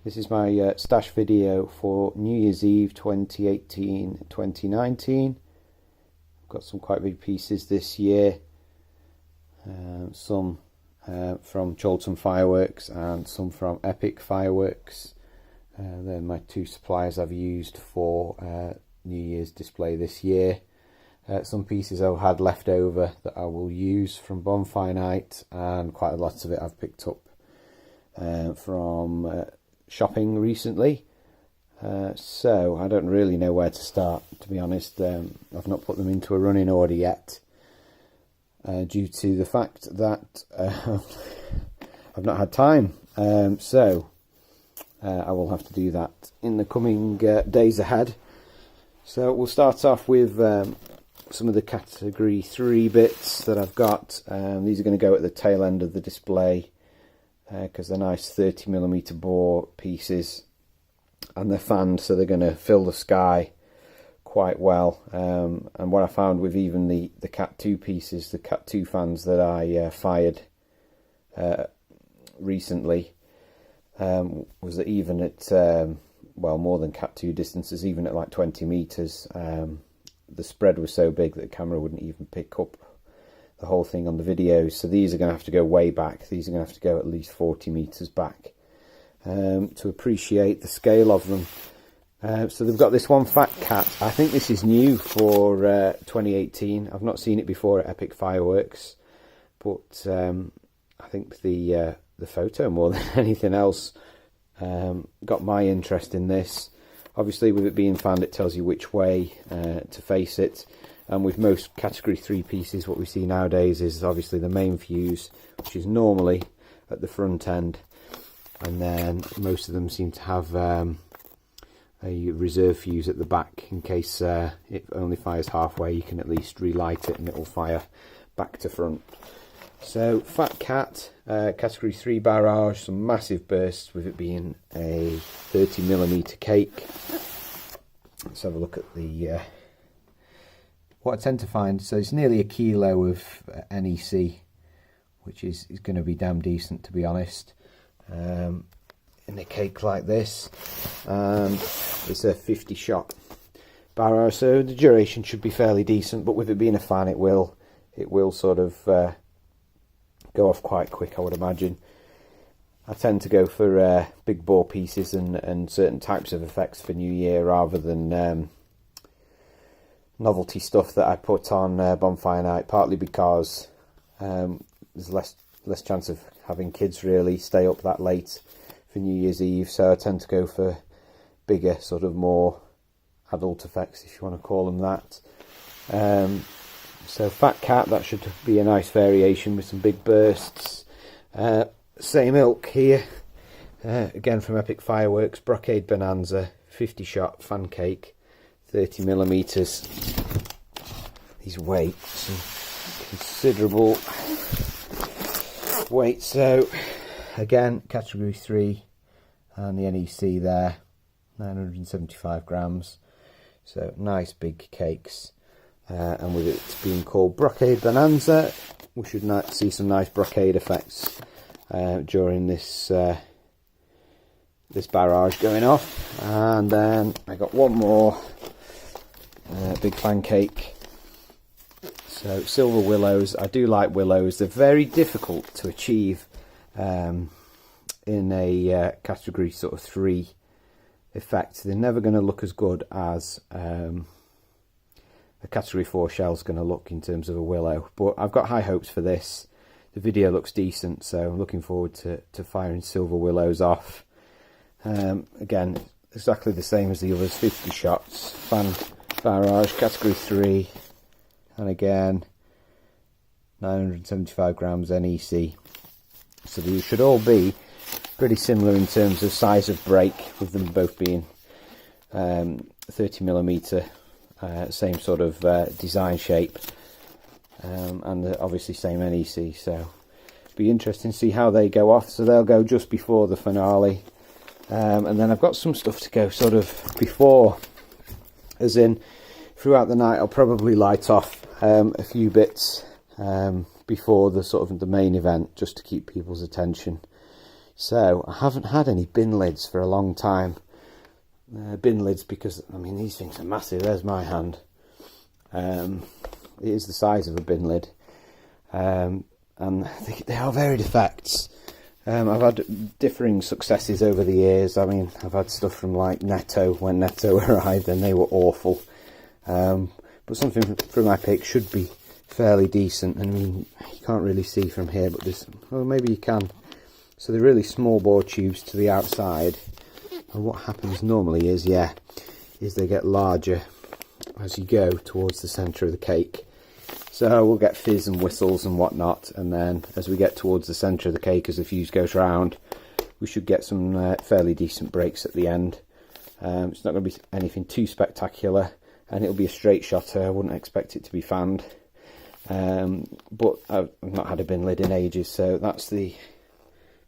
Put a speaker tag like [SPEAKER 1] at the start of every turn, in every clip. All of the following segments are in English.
[SPEAKER 1] This is my stash video for New Year's Eve 2018-2019. I've got some quite big pieces this year. Some from Chorlton Fireworks and some from Epic Fireworks. They're my two suppliers I've used for New Year's display this year. Some pieces I've had left over that I will use from Bonfire Night, and quite a lot of it I've picked up from shopping recently. So I don't really know where to start, to be honest. I've not put them into a running order yet, due to the fact that I've not had time. So I will have to do that in the coming days ahead. So we'll start off with some of the category 3 bits that I've got. These are going to go at the tail end of the display because they're nice 30mm bore pieces, and they're fanned, so they're going to fill the sky quite well. And what I found with even the Cat 2 pieces, the Cat 2 fans that I fired recently, was that even at well, more than Cat 2 distances, even at like 20 meters, the spread was so big that the camera wouldn't even pick up the whole thing on the videos. So these are going to have to go way back. These are going to have to go at least 40 meters back to appreciate the scale of them. So they've got this one Fat Cat. I think this is new for 2018. I've not seen it before at Epic Fireworks, but I think the photo, more than anything else, got my interest in this. Obviously, with it being fanned, it tells you which way to face it. And with most category 3 pieces, what we see nowadays is obviously the main fuse, which is normally at the front end, and then most of them seem to have a reserve fuse at the back in case it only fires halfway. You can at least relight it and it will fire back to front. So Fat Cat, category 3 barrage, some massive bursts with it being a 30mm cake. Let's have a look at the what I tend to find. So it's nearly a kilo of NEC, which is going to be damn decent, to be honest, in a cake like this. And it's a 50 shot barrage, so the duration should be fairly decent, but with it being a fan, it will sort of go off quite quick, I would imagine. I tend to go for big bore pieces and certain types of effects for New Year rather than novelty stuff that I put on Bonfire Night, partly because there's less chance of having kids really stay up that late for New Year's Eve, so I tend to go for bigger, sort of more adult effects, if you want to call them that. So Fat Cat, that should be a nice variation with some big bursts. Same ilk here, again from Epic Fireworks, Brocade Bonanza, 50 shot fan cake, 30mm. These weigh some considerable weight. So again, category 3, and the NEC there, 975 grams. So nice big cakes. And with it being called Brocade Bonanza, we should see some nice brocade effects during this this barrage going off. And then I got one more big fan cake. So Silver Willows. I do like willows. They're very difficult to achieve in a category sort of 3 effect. They're never going to look as good as a category 4 shell's going to look in terms of a willow, but I've got high hopes for this. The video looks decent, so I'm looking forward to firing Silver Willows off. Again, exactly the same as the others, 50 shots, fan barrage, category 3, and again 975 grams NEC. So these should all be pretty similar in terms of size of break, with them both being 30mm. Same sort of design shape, and obviously same NEC, so it'll be interesting to see how they go off. So they'll go just before the finale, and then I've got some stuff to go sort of before, as in throughout the night. I'll probably light off a few bits before the sort of the main event, just to keep people's attention. So I haven't had any bin lids for a long time. Bin lids because, I mean, these things are massive. There's my hand. It is the size of a bin lid. And they are varied effects. I've had differing successes over the years. I mean, I've had stuff from like Netto, when Netto arrived, and they were awful. But something from Epic should be fairly decent. I mean, you can't really see from here, but there's, well, maybe you can. So they're really small bore tubes to the outside. And what happens normally is they get larger as you go towards the centre of the cake. So we'll get fizz and whistles and whatnot, and then as we get towards the centre of the cake, as the fuse goes round, we should get some fairly decent breaks at the end. It's not going to be anything too spectacular, and it'll be a straight shotter. I wouldn't expect it to be fanned. But I've not had a bin lid in ages, so that's the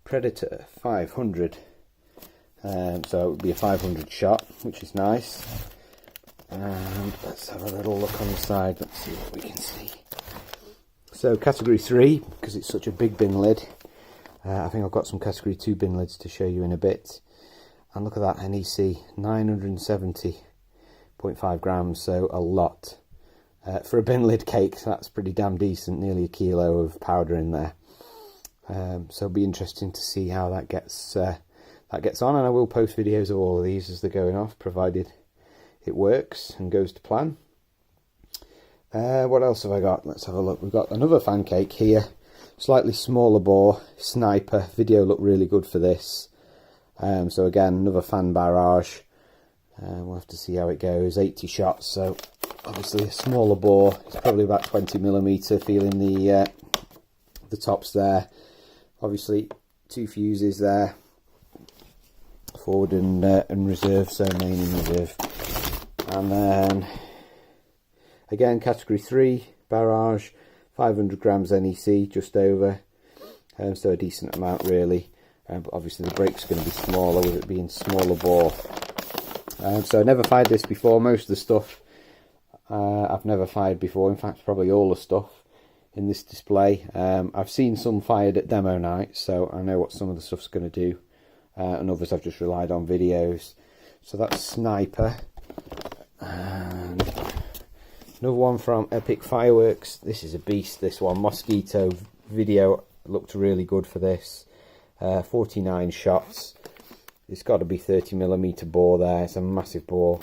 [SPEAKER 1] Predator 500. So it would be a 500 shot, which is nice. And let's have a little look on the side, let's see what we can see. So category 3, because it's such a big bin lid, I think I've got some category 2 bin lids to show you in a bit. And look at that, NEC, 970.5 grams, so a lot. For a bin lid cake, that's pretty damn decent, nearly a kilo of powder in there. So it'll be interesting to see how that gets on, and I will post videos of all of these as they're going off, provided it works and goes to plan. What else have I got? Let's have a look. We've got another fan cake here, slightly smaller bore, Sniper. Video looked really good for this. So again, another fan barrage. We'll have to see how it goes. 80 shots, so obviously a smaller bore. It's probably about 20mm, feeling the tops there. Obviously 2 fuses there, forward and reserve, so main and reserve. And then again, category 3 barrage, 500 grams NEC, just over, so a decent amount really. But obviously the brake's going to be smaller with it being smaller bore. So I never fired this before. Most of the stuff I've never fired before, in fact probably all the stuff in this display. I've seen some fired at demo night, so I know what some of the stuff's going to do, and others I've just relied on videos. So that's Sniper. And another one from Epic Fireworks. This is a beast, this one. Mosquito. Video looked really good for this. 49 shots. It's got to be 30mm bore there. It's a massive bore.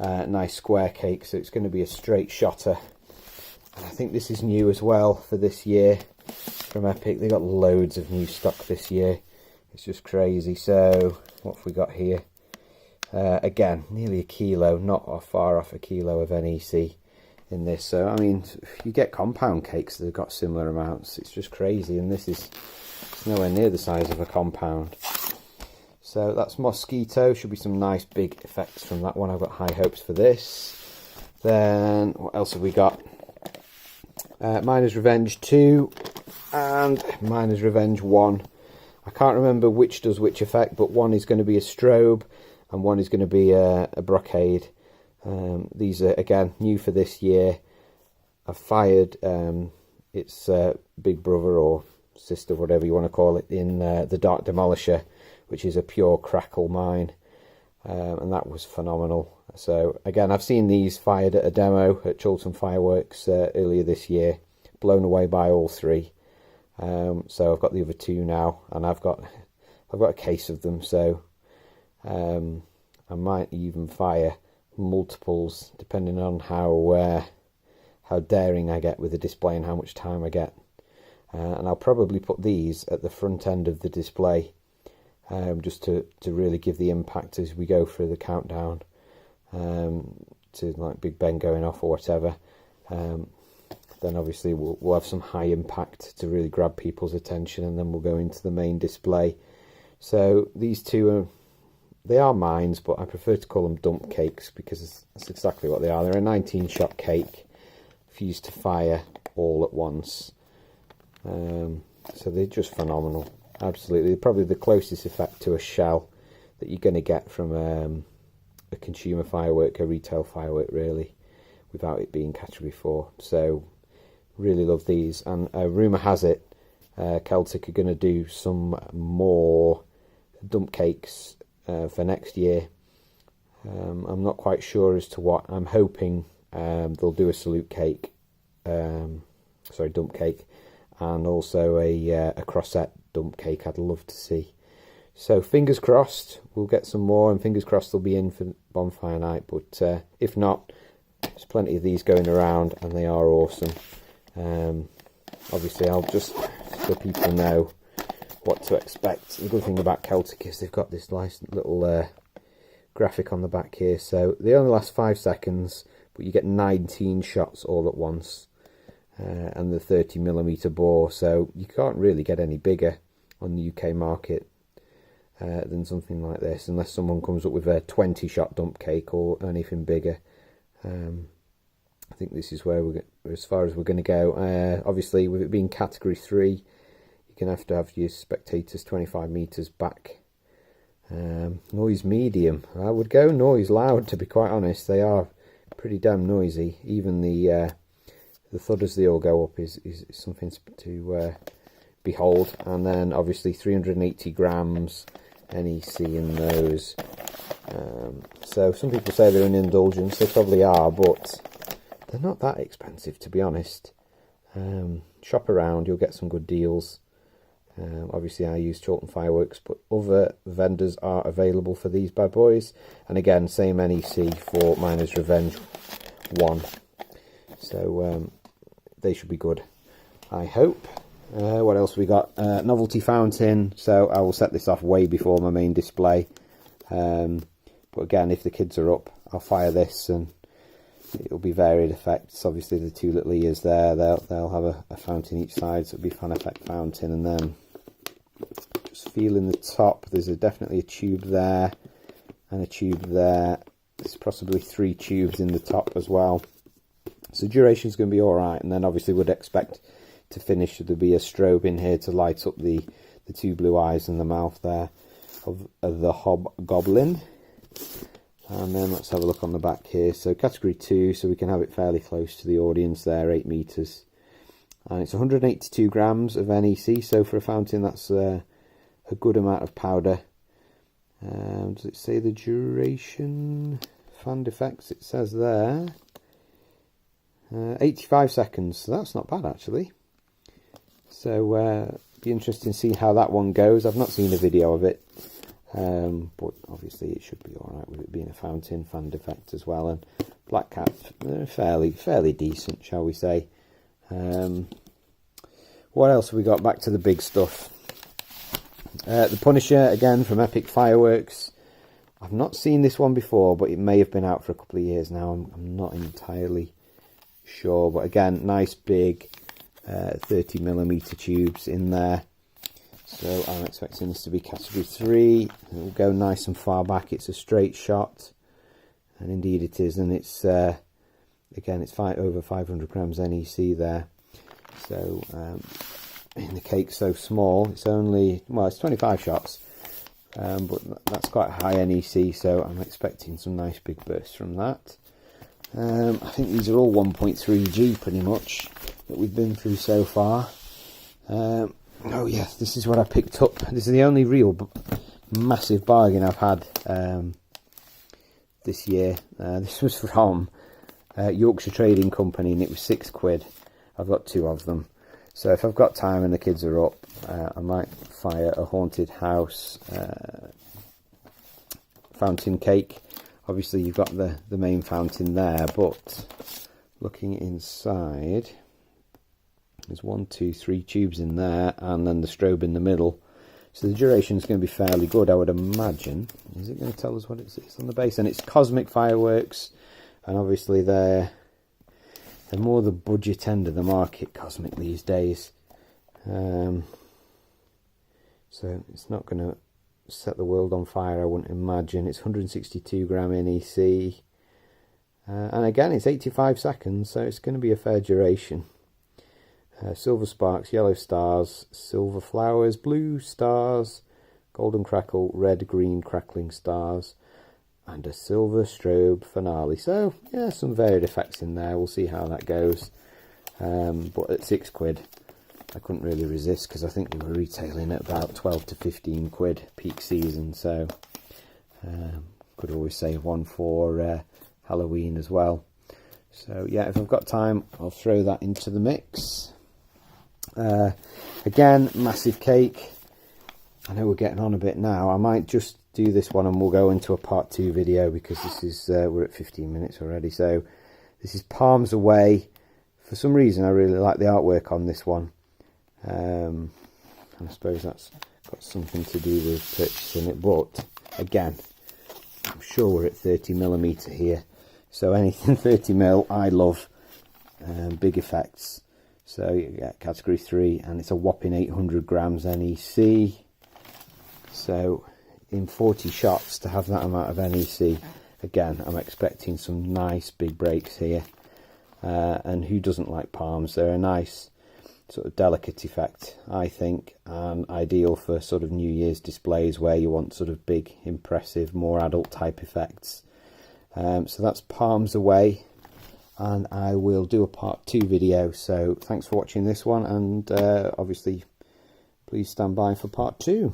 [SPEAKER 1] Nice square cake, so it's going to be a straight shotter. And I think this is new as well for this year from Epic. They got loads of new stock this year. It's just crazy. So what have we got here? Again, nearly a kilo, not far off a kilo of NEC in this. So I mean, you get compound cakes that have got similar amounts. It's just crazy, and this is nowhere near the size of a compound. So that's Mosquito. Should be some nice big effects from that one. I've got high hopes for this. Then what else have we got? Miner's Revenge 2 and Miner's Revenge 1. I can't remember which does which effect, but one is going to be a strobe and one is going to be a brocade. These are again new for this year. I've fired its big brother or sister, whatever you want to call it, in the Dark Demolisher, which is a pure crackle mine, and that was phenomenal. So again, I've seen these fired at a demo at Chiltern Fireworks earlier this year. Blown away by all 3. So I've got the other 2 now, and I've got a case of them. So I might even fire multiples depending on how daring I get with the display and how much time I get. And I'll probably put these at the front end of the display, just to really give the impact as we go through the countdown, to like Big Ben going off or whatever. Then obviously we'll have some high impact to really grab people's attention, and then we'll go into the main display. So these 2 they are mines, but I prefer to call them dump cakes because that's exactly what they are. They're a 19 shot cake fused to fire all at once. So they're just phenomenal. Absolutely, probably the closest effect to a shell that you're going to get from a consumer firework, a retail firework really, without it being category 4. So really love these, and rumour has it Celtic are going to do some more dump cakes for next year. I'm not quite sure as to what. I'm hoping they'll do a salute cake, dump cake, and also a crossette dump cake. I'd love to see. So fingers crossed we'll get some more, and fingers crossed they'll be in for bonfire night. But if not, there's plenty of these going around, and they are awesome. Obviously, I'll just so people know what to expect. The good thing about Celtic is they've got this nice little graphic on the back here. So they only last 5 seconds, but you get 19 shots all at once, and the 30mm bore. So you can't really get any bigger on the UK market than something like this, unless someone comes up with a 20-shot dump cake or anything bigger. I think this is where as far as we're going to go. Obviously, with it being category 3, you're going to have your spectators 25 metres back. Noise medium. I would go noise loud, to be quite honest. They are pretty damn noisy. Even the thud as they all go up is something to behold. And then obviously 380 grams NEC in those. So some people say they're an indulgence. They probably are, but they're not that expensive, to be honest. Shop around, you'll get some good deals. Obviously I use Chorlton Fireworks, but other vendors are available for these bad boys. And again, same NEC for Miners Revenge 1. So they should be good, I hope. What else we got? Novelty fountain. So I will set this off way before my main display. But again, if the kids are up, I'll fire this and it'll be varied effects. Obviously the 2 little ears there, they'll have a fountain each side, so it'll be fun effect fountain. And then just feeling the top, there's definitely a tube there and a tube there. There's possibly 3 tubes in the top as well. So duration's going to be alright. And then obviously would expect to finish, there'll be a strobe in here to light up the 2 blue eyes and the mouth there of the hobgoblin. And then let's have a look on the back here. So category 2, so we can have it fairly close to the audience there, 8 meters. And it's 182 grams of NEC, so for a fountain that's a good amount of powder. Does it say the duration? Fan effects, it says there. 85 seconds, so that's not bad actually. So be interesting to see how that one goes. I've not seen a video of it. But obviously it should be alright with it being a fountain. Fan effect as well, and Black Cat fairly decent, shall we say. What else have we got? Back to the big stuff. The Punisher, again from Epic Fireworks. I've not seen this one before, but it may have been out for a couple of years now. I'm not entirely sure, but again, nice big 30mm tubes in there. So I'm expecting this to be category 3. It will go nice and far back. It's a straight shot, and indeed it is. And it's again, it's over 500 grams NEC there. So and the cake's so small. It's only, well, it's 25 shots, but that's quite high NEC. So I'm expecting some nice big bursts from that. I think these are all 1.3G pretty much that we've been through so far. Oh yes, this is what I picked up. This is the only real massive bargain I've had this year. This was from Yorkshire Trading Company, and it was £6. I've got 2 of them. So if I've got time and the kids are up, I might fire a haunted house fountain cake. Obviously you've got the main fountain there, but looking inside, there's 1, 2, 3 tubes in there, and then the strobe in the middle. So the duration is going to be fairly good, I would imagine. Is it going to tell us what it's on the base? And it's Cosmic Fireworks, and obviously they're more the budget end of the market, Cosmic, these days. So it's not going to set the world on fire, I wouldn't imagine. It's 162 gram NEC, and again it's 85 seconds, so it's going to be a fair duration. Silver sparks, yellow stars, silver flowers, blue stars, golden crackle, red, green crackling stars, and a silver strobe finale. So yeah, some varied effects in there. We'll see how that goes. But at £6, I couldn't really resist, because I think they were retailing at about 12 to 15 quid peak season, so could always save one for Halloween as well. So yeah, if I've got time, I'll throw that into the mix. Again, massive cake. I know we're getting on a bit now. I might just do this one and we'll go into a part 2 video, because this is we're at 15 minutes already. So this is Palms Away. For some reason I really like the artwork on this one, and I suppose that's got something to do with purchasing it, but again, I'm sure we're at 30mm here, so anything 30mm I love. Big effects, so you get category 3, and it's a whopping 800 grams NEC. So in 40 shots to have that amount of NEC, again, I'm expecting some nice big breaks here. And who doesn't like palms? They're a nice sort of delicate effect, I think, and ideal for sort of New Year's displays where you want sort of big, impressive, more adult type effects. So that's Palms Away, and I will do a part 2 video. So thanks for watching this one, and obviously please stand by for part 2.